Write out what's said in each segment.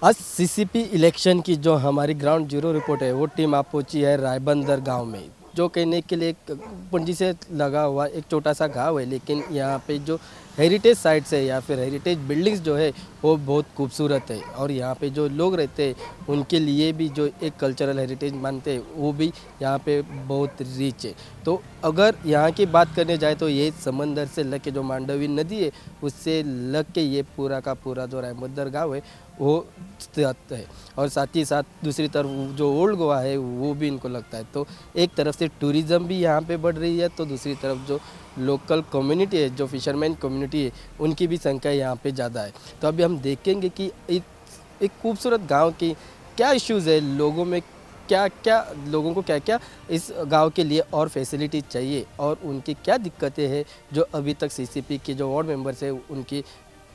आज CCP election की जो हमारी ग्राउंड जीरो रिपोर्ट है वो टीम आप पहुंची है रायबंदर गांव में, जो कहने के लिए एक पूंजी से लगा हुआ एक छोटा सा गांव है, लेकिन यहाँ पे जो हेरिटेज साइट्स है या फिर हेरिटेज बिल्डिंग्स जो है वो बहुत खूबसूरत है। और यहाँ पे जो लोग रहते हैं उनके लिए भी जो एक कल्चरल हेरिटेज मानते हैं वो भी यहाँ पे बहुत रिच है। तो अगर यहाँ की बात करने जाए तो ये समंदर से लग के जो मांडवी नदी है उससे लग के ये पूरा का पूरा जो रायबंदर गाँव है वो स्थित है। और साथ ही साथ दूसरी तरफ जो ओल्ड गोवा है वो भी इनको लगता है। तो एक तरफ से टूरिज़्म भी यहाँ पे बढ़ रही है, तो दूसरी तरफ जो लोकल कम्युनिटी है, जो फिशरमैन कम्युनिटी है, उनकी भी संख्या यहाँ पे ज़्यादा है। तो अभी हम देखेंगे कि एक खूबसूरत गांव की क्या इश्यूज़ है, लोगों में क्या क्या, लोगों को क्या क्या इस गांव के लिए और फैसिलिटी चाहिए और उनकी क्या दिक्कतें हैं जो अभी तक सीसीपी के जो वार्ड मेंबर्स है उनकी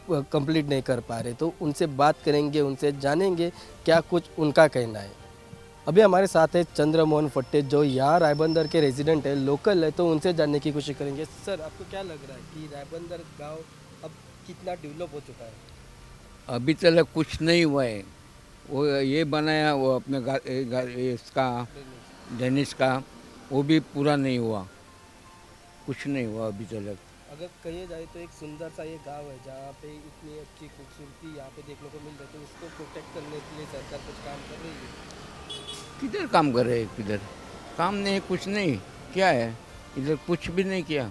कंप्लीट नहीं कर पा रहे। तो उनसे बात करेंगे, उनसे जानेंगे क्या कुछ उनका कहना है। अभी हमारे साथ है चंद्रमोहन फट्टे, जो यहाँ रायबंदर के रेजिडेंट है, लोकल है, तो उनसे जानने की कोशिश करेंगे। सर, आपको क्या लग रहा है कि रायबंदर गांव अब कितना डेवलप हो चुका है? अभी तक कुछ नहीं हुआ है। वो ये बनाया वो अपने इसका डेनिस का, वो भी पूरा नहीं हुआ, कुछ नहीं हुआ अभी तक। अगर कही जाए तो एक सुंदर सा ये गांव है जहाँ पे इतनी अच्छी खूबसूरती यहाँ पे देखने को मिल रही है, तो उसको प्रोटेक्ट करने के लिए सरकार कुछ काम कर रही है? किधर काम कर रहे हैं, किधर काम नहीं, कुछ नहीं। क्या है इधर, कुछ भी नहीं किया,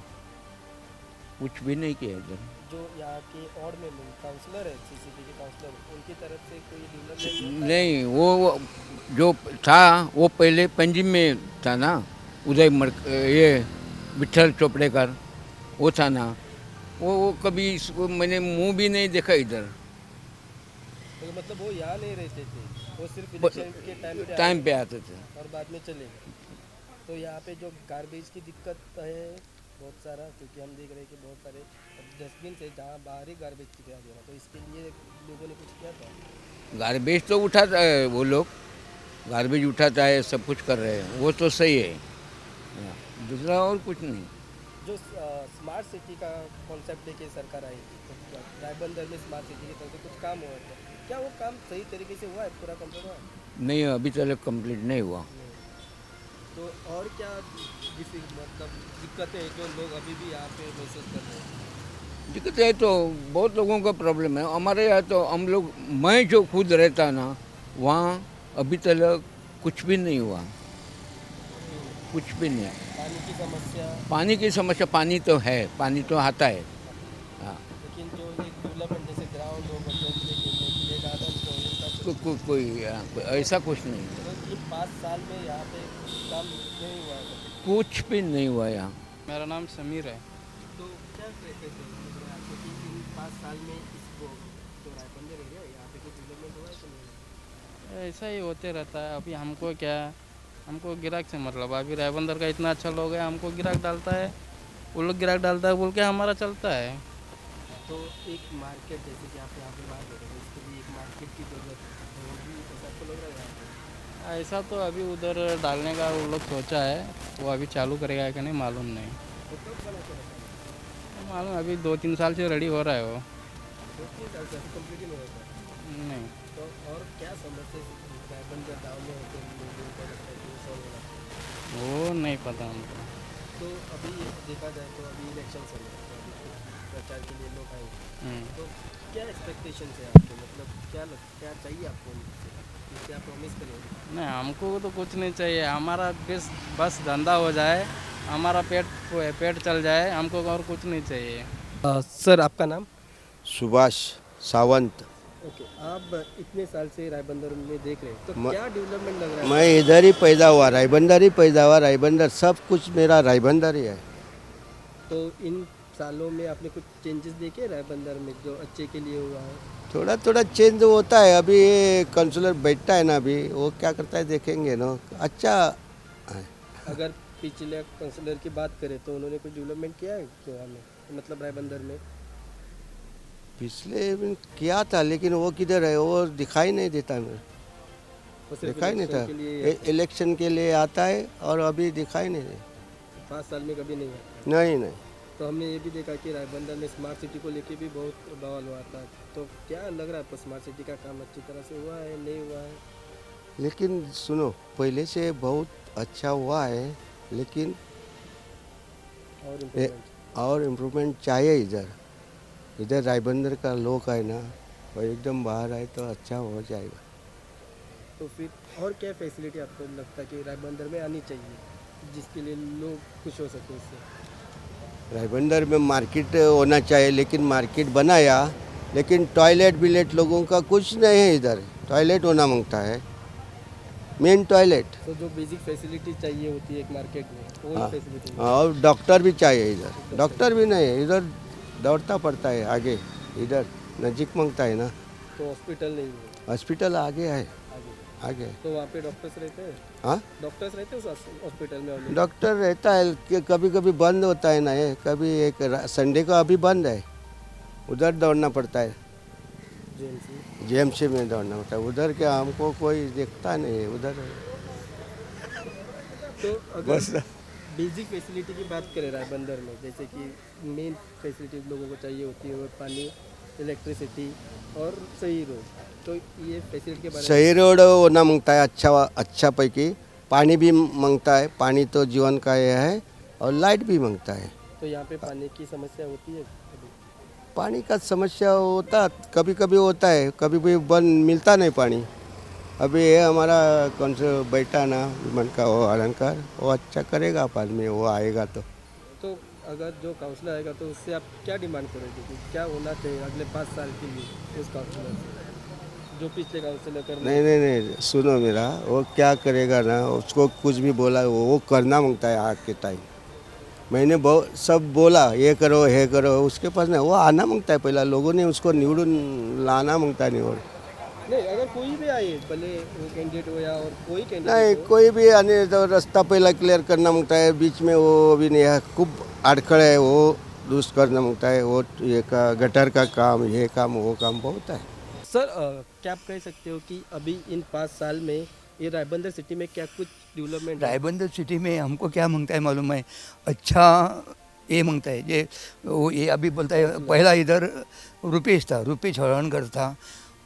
कुछ भी नहीं किया इधर। जो यहाँ के वार्ड में काउंसलर है, सीसीपी के काउंसलर, उनकी तरफ से कोई डेवलपमेंट? नहीं, वो जो था वो पहले पंजिम में था ना, ये विठल चोपड़ेकर, वो था ना। वो कभी इसको मैंने मुंह भी नहीं देखा इधर। तो मतलब वो यहाँ नहीं रहते थे, वो सिर्फ इलेक्शन के टाइम पे आते थे। और बाद में चले गए। तो यहाँ पे जो गार्बेज की दिक्कत है बहुत सारा, क्योंकि हम देख रहे हैं कि बहुत सारे डस्टबिन है जहाँ बाहर ही गार्बेज दिखाई दे रहा, तो इसके लिए लोगों ने कुछ किया था? गार्बेज तो उठाता है वो लोग, गार्बेज उठाता है, सब कुछ कर रहे हैं, वो तो सही है। दूसरा और कुछ नहीं। जो स्मार्ट सिटी का कॉन्सेप्ट लेके सरकार आई थी, तो रायबंदर में स्मार्ट सिटी की तरफ से कुछ काम हुआ था, क्या वो काम सही तरीके से हुआ है, पूरा कंप्लीट हुआ है? नहीं, अभी तक कंप्लीट नहीं हुआ। तो और क्या मतलब दिक्कतें हैं जो लोग अभी भी यहाँ पे महसूस कर रहे हैं? दिक्कत है तो बहुत लोगों का प्रॉब्लम है। हमारे यहाँ तो हम लोग, मैं जो खुद रहता ना वहाँ, अभी तक कुछ भी नहीं हुआ, कुछ भी नहीं। पानी की समस्या? पानी की समस्या, पानी तो है, पानी तो आता है। हाँ, लेकिन जो एक डेवलपमेंट जैसे ग्राउंड हो, बच्चों के लिए खेलने के लिए गार्डन हो, इनका कोई ऐसा कुछ नहीं, तो इन 5 साल में यहाँ पे काम नहीं हुआ है कभी? कुछ भी नहीं हुआ यहाँ। मेरा नाम समीर है। तो क्या कहते हैं मतलब आपको कि इन 5 साल में इसको जो रायबंदर एरिया है यहाँ पे कुछ डेवलपमेंट हुआ है कि नहीं? ऐसा ही होते रहता है। अभी हमको क्या, हमको गिराक से मतलब, अभी रायबंदर का इतना अच्छा लोग है, हमको गिराक डालता है, वो लोग गिराक डालता है बोल के हमारा चलता है। तो एक मार्केट जैसे कि आप यहाँ पे बात करें तो इसके लिए एक मार्केट की जरूरत है, तो वो भी ऐसा आपको लग रहा है यहाँ पे? ऐसा तो अभी उधर डालने का वो लोग सोचा है, वो अभी चालू करेगा कि नहीं मालूम नहीं। तो कब बना के रखा है? मालूम अभी 2-3 साल से रेडी हो रहा है वो। 2-3 साल से अभी कंप्लीट ही नहीं होता है? नहीं, तो और क्या समस्या रायबंदर गाँव में होते हैं लोगों को लगता है कि वो सॉल्व होना चाहिए? वो नहीं पता हमको। तो अभी देखा जाए तो अभी इलेक्शन चल रहा है, तो अभी कुछ प्रचार के लिए लोग आएंगे, तो क्या एक्सपेक्टेशन है आपके, मतलब क्या चाहिए आपको उनसे, कि क्या प्रॉमिस करेंगे? नहीं, हमको तो कुछ नहीं चाहिए, हमारा बस धंधा हो जाए, हमारा पेट चल जाए, हमको और कुछ नहीं चाहिए। सर, आपका नाम? सुभाष सावंत। ओके, आप इतने साल से रायबंदर में देख रहे हैं, तो म- क्या डेवलपमेंट लग रहा है? मैं इधर ही पैदा हुआ, रायबंदर ही पैदा हुआ, रायबंदर सब कुछ मेरा रायबंदर ही है। तो इन सालों में आपने कुछ चेंजेस देखे रायबंदर में जो अच्छे के लिए हुआ है? थोड़ा थोड़ा चेंज होता है। अभी ये काउंसलर बैठता है ना, अभी वो क्या करता है देखेंगे ना, अच्छा है। अगर पिछले काउंसलर की बात करें तो उन्होंने कुछ डेवलपमेंट किया है गोवा में, मतलब रायबंदर में? पिछले दिन किया था, लेकिन वो किधर है, वो दिखाई नहीं देता मेरे, वो सिर्फ दिखाई नहीं इलेक्शन था। के लिए? इलेक्शन के लिए आता है और अभी दिखाई नहीं दे। 5 साल में कभी नहीं है? नहीं नहीं, तो हमने ये भी देखा कि रायबंदर में स्मार्ट सिटी को लेके भी बहुत बवाल हुआ था। तो क्या लग रहा है आपको, स्मार्ट सिटी का काम अच्छी तरह से हुआ है, नहीं हुआ है? लेकिन सुनो, पहले से बहुत अच्छा हुआ है, लेकिन और ए- इम्प्रूवमेंट? और इम्प्रूवमेंट चाहिए इधर। इधर रायबंदर का लोग है ना, वो एकदम बाहर आए तो अच्छा हो जाएगा। तो फिर और क्या फैसिलिटी आपको लगता है कि रायबंदर में आनी चाहिए, जिसके लिए लोग खुश हो सके उससे? रायबंदर में मार्केट होना चाहिए, लेकिन मार्केट बनाया, लेकिन टॉयलेट बिलेट लोगों का कुछ नहीं है इधर। टॉयलेट होना मांगता है, मेन टॉयलेट। तो जो बेसिक फैसिलिटी चाहिए होती है एक मार्केट में, वो हाँ, फैसिलिटी और डॉक्टर भी चाहिए इधर। डॉक्टर भी नहीं है इधर, दौड़ता पड़ता है आगे। इधर नज़दीक मांगता है ना, तो हॉस्पिटल नहीं है हॉस्पिटल आगे है, आगे। आगे। तो वहाँ पे डॉक्टर्स रहते हैं? हाँ, डॉक्टर्स रहते हैं उस हॉस्पिटल में already? डॉक्टर रहता है कि कभी कभी बंद होता है ना, ये कभी एक संडे को अभी बंद है, उधर दौड़ना पड़ता है। JMC? जेएमसी में दौड़ना पड़ता है, उधर क्या हमको कोई देखता नहीं है उधर। तो अगर बस बेसिक फैसिलिटी की बात करें रायबंदर में, जैसे कि मेन फैसिलिटी लोगों को चाहिए होती है वो पानी, इलेक्ट्रिसिटी और सही रोड, तो ये फैसिलिटी के बारे में? सही रोड होना मांगता है, अच्छा पैकी। पानी भी मांगता है, पानी तो जीवन का ये है, और लाइट भी मांगता है। तो यहाँ पे पानी की समस्या होती है अभी? पानी का समस्या होता, कभी कभी होता है, कभी भी बंद मिलता नहीं पानी। अभी ये हमारा कौन सा बैठा ना विमन का, वो अलंकार, वो अच्छा करेगा बाद में, वो आएगा तो अगर जो काउंसलर आएगा तो उससे आप क्या डिमांड करोगे कि क्या होना चाहिए अगले 5 साल के लिए उस काउंसलर से, जो पिछले काउंसलर कर नहीं नहीं नहीं, सुनो मेरा, वो क्या करेगा ना, उसको कुछ भी बोला वो करना मांगता है आज के टाइम। मैंने बहुत सब बोला, ये करो ये करो, उसके पास नहीं, वो आना मांगता है। पहला लोगों ने उसको निवड़ून लाना मांगता है, निवड़। नहीं, अगर कोई भी आए, भले वो कैंडिडेट हो या और कोई नहीं, कैंडिडेट हो, कोई भी आने तो रास्ता पहला क्लियर करना मांगता है। बीच में वो अभी नहीं है, खूब अड़खड़ है, वो दुरुस्त करना मांगता है। वो ये का गटर का काम, ये काम वो काम बहुत है। सर क्या आप कह सकते हो कि अभी इन 5 साल में ये रायबंदर सिटी में क्या कुछ डेवलपमेंट है? रायबंदर सिटी में हमको क्या मांगता है मालूम है? अच्छा ये मांगता है, ये वो ये अभी बोलता है, पहला इधर रुपेश था, रुपेश हरणकर था,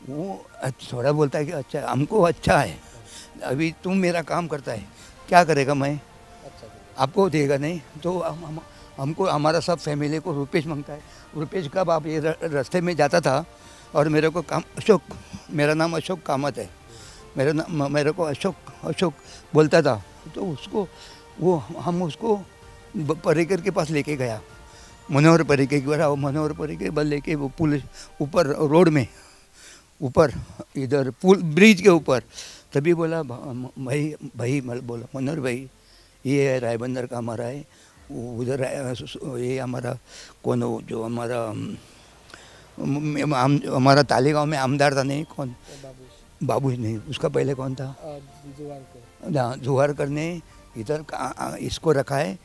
वो थोड़ा बोलता है कि अच्छा हमको अच्छा है, अभी तुम मेरा काम करता है, क्या करेगा मैं, अच्छा जी। आपको देगा नहीं, तो हमको हमारा सब फैमिली को रुपेश मांगता है। रुपेश कब आप ये रास्ते में जाता था और मेरे को काम अशोक, मेरा नाम अशोक कामत है, मेरे को अशोक बोलता था, तो उसको वो हम उसको पर्रिकर के पास लेके गया, मनोहर पर्रिकर के पास, मनोहर पर्रिकर बस लेके वो पुल ऊपर रोड में ऊपर इधर पुल ब्रिज के ऊपर, तभी बोला भाई बोला मनोहर भाई, ये है रायबंदर का हमारा है, उधर ये हमारा कौन हो जो हमारा हमारा तालेगांव में आमदार था, नहीं कौन, बाबू नहीं, उसका पहले कौन था, जुहारकर ने इधर इसको रखा है,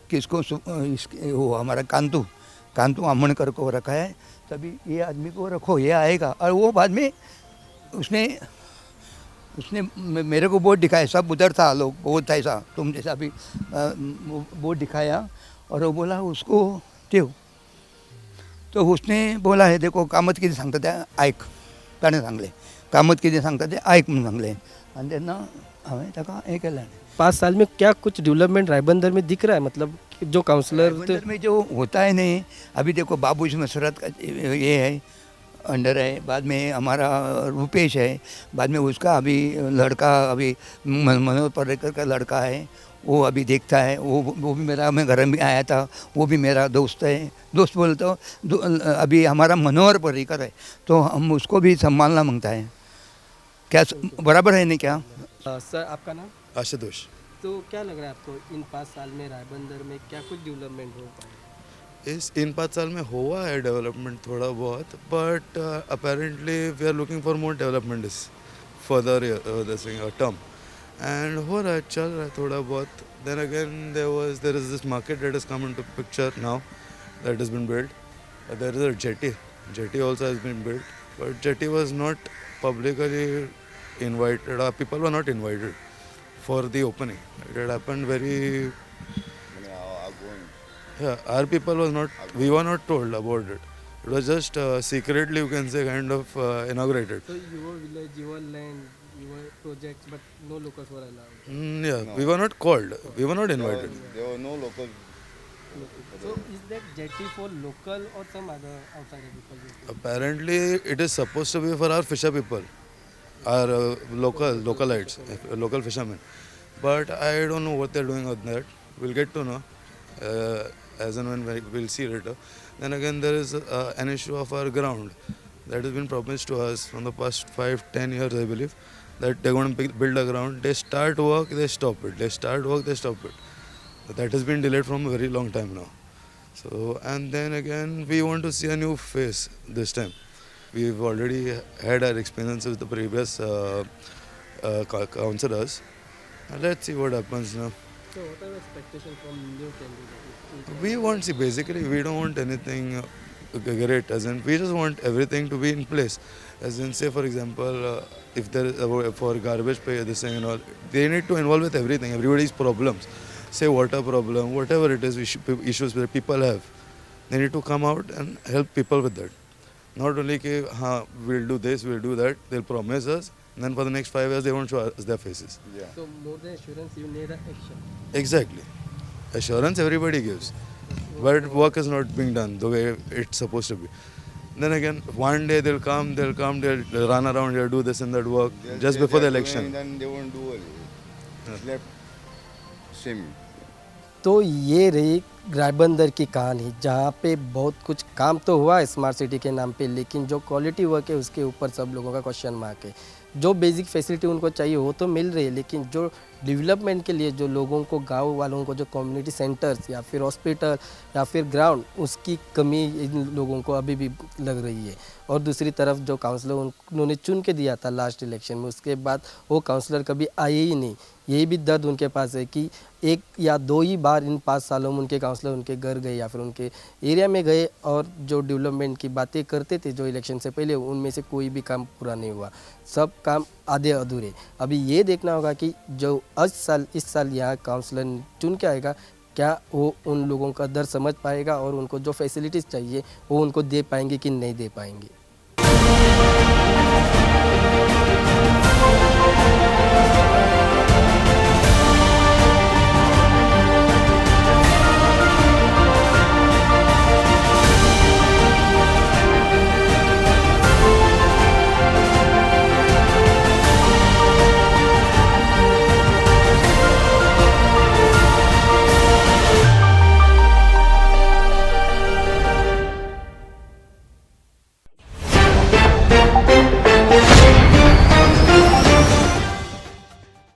किसको वो हमारा कांतू अमनकर को रखा है, तभी ये आदमी को रखो, ये आएगा। और वो बाद में उसने मेरे को बोर्ड दिखाया, सब उधर था लोग, बहुत था ऐसा तुम जैसा अभी बोर्ड दिखाया, और वो बोला उसको ठेव, तो उसने बोला है देखो कामत किती सांगता ते ऐक, त्याने सांगले कामत किती सांगता ते ऐक म्हणून सांगले, आणि त्यांना हांवें ताका हें केलें। 5 साल में क्या कुछ डेवलपमेंट रायबंदर में दिख रहा है? मतलब कि जो काउंसलर रायबंदर में जो होता है नहीं, अभी देखो बाबूश मसरत का ये है अंडर है, बाद में हमारा रुपेश है, बाद में उसका अभी लड़का अभी मनोहर पर्रिकर का लड़का है, वो अभी देखता है, वो भी मेरा, मैं घर में आया था, वो भी मेरा दोस्त है, दोस्त बोलते हो अभी हमारा मनोहर पर्रिकर है, तो हम उसको भी संभालना मांगता है, क्या बराबर है नहीं क्या? सर आपका नाम? आशुतोष। तो क्या लग रहा है आपको इन 5 साल में रायबंदर में क्या कुछ डेवलपमेंट हो पाए? इन 5 साल में हुआ है डेवलपमेंट थोड़ा बहुत, but apparently we are looking for more development is further term, and हो रहा है, चल रहा है थोड़ा बहुत। Then again there is this market that is come into picture now, that has been built. There is a jetty also has been built, but jetty was not publicly invited, people were not invited for the opening. It had happened very, our people was not, we were not told about it. It was just secretly, you can say, kind of inaugurated. So your village, your land, your projects, but no locals were allowed. Yeah, we were not called, we were not invited. There were no local. So is that jetty for local or some other outsider people? Apparently, it is supposed to be for our fisher people, our localites, local fishermen. But I don't know what they're doing on that. We'll get to know as and when we'll see later. Then again, there is an issue of our ground that has been promised to us from the past 5-10 years, I believe, that they're going to build a ground. They start work, they stop it. They start work, they stop it. But that has been delayed from a very long time now. So, and then again, we want to see a new face this time. We've already had our experience with the previous councillors. Let's see what happens now. So what are your expectations from new candidates? We want, see, basically, we don't want anything great, as in, we just want everything to be in place. As in, say, for example, if there is for garbage pay, this thing and all, they need to involve with everything, everybody's problems. Say water problem, whatever it is, issues that people have, they need to come out and help people with that. Not only कि हाँ we'll do this, we'll do that, they'll promise us, and then for the next 5 years they won't show us their faces. Yeah. So more than assurance, you need an action. Exactly. Assurance everybody gives, but work is not being done the way it's supposed to be. Then again, one day they'll come, they'll run around, they'll do this and that work just before the election. Then they won't do it. It's left same. तो ये रही रायबंदर की कहानी, जहाँ पे बहुत कुछ काम तो हुआ है स्मार्ट सिटी के नाम पे, लेकिन जो क्वालिटी वर्क है उसके ऊपर सब लोगों का क्वेश्चन मार्क है। जो बेसिक फैसिलिटी उनको चाहिए वो तो मिल रही है, लेकिन जो डेवलपमेंट के लिए जो लोगों को, गांव वालों को जो कम्युनिटी सेंटर्स या फिर हॉस्पिटल या फिर ग्राउंड, उसकी कमी इन लोगों को अभी भी लग रही है। और दूसरी तरफ जो काउंसलर उन्होंने चुन के दिया था लास्ट इलेक्शन में, उसके बाद वो काउंसलर कभी आए ही नहीं। यही भी दर्द उनके पास है कि 1 या 2 ही बार इन 5 सालों में उनके काउंसलर उनके घर गए या फिर उनके एरिया में गए, और जो डेवलपमेंट की बातें करते थे जो इलेक्शन से पहले, उनमें से कोई भी काम पूरा नहीं हुआ, सब काम आधे अधूरे। अभी ये देखना होगा कि जो इस साल यहाँ काउंसलर चुन के आएगा, क्या वो उन लोगों का दर्द समझ पाएगा और उनको जो फैसिलिटीज़ चाहिए वो उनको दे पाएंगे कि नहीं दे पाएंगे।